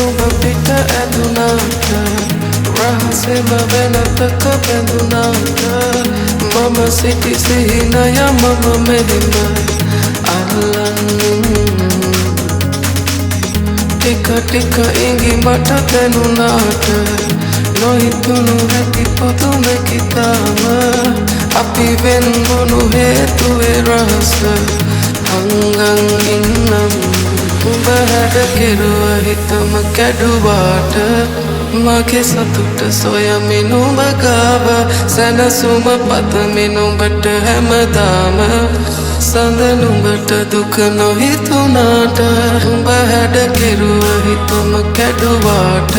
නුඹ පිට ඇදුනාට රහසෙම වෙනතක බැඳුනාට මම සිටි සිහිනය මම මෙහෙම අල්ලන්නේ ටික ටික ඉඟි මට දැනුනාට නොහිතුණු හැකි පුදුමකි තාම අපි වෙන්වුණු හේතුවේ රහස හංගන් ඉන්නම් උඹ හැඩ කෙරුව හිතම කැඩුවාට මගේ සතුට සොයමින් උඹ ගාව සැනසුම පතමින් උඹට හැමදාම සඳ නුඹට දුක නොහිතුනාට උඹ හැඩ කෙරුව හිතම කැඩුවාට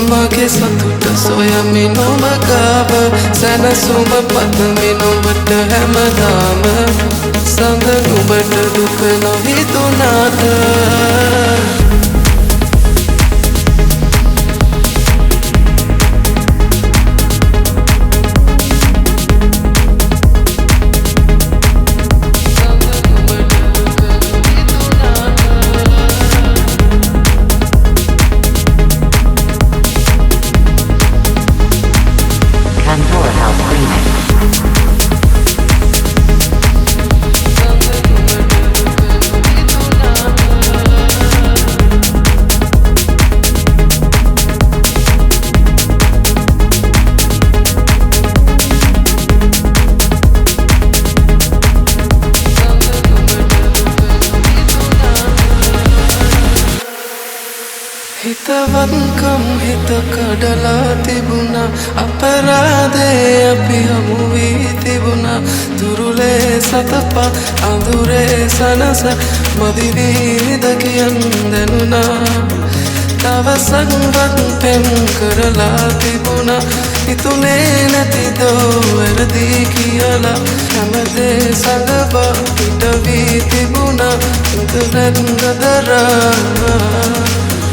මගේ සතුට සොයමින් උඹ ගාව සැනසුම පතමින් උඹට හැමදාම සඳ නුඹට දුක නොහිතුනාට හිතවත්කම් හිත කඩලා තිබුණා අපරාධේ අපි හමු වී තිබුණා තුරුලේ සතපා අඳුරේ සනස මදි වීද කියන් දැනුණා දවසක්වත් පෙම් කරලා තිබුණා හිතුනේ නැතිදෝ වැරදි කියලා හැමදේ සඟවා පිට වී තිබුණා ඉන්ටර්නෙට් ගදරා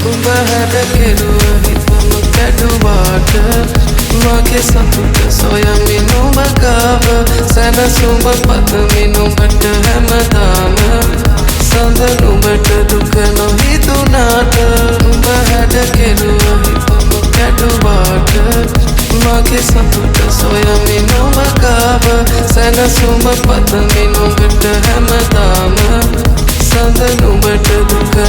උඹ හැඩ කෙරුව හිතම කැඩුවාට මගේ සතුට සොයමින් උඹ ගාව සැනසුම පතමින් උඹට හැමදාම සඳ නුඹට දුක නොහිතුනාට උඹ හැඩ කෙරුව හිතම කැඩුවාට මගේ සතුට සොයමින් උඹ ගාව සැනසුම පතමින් උඹට හැමදාම සඳ නුඹට දුක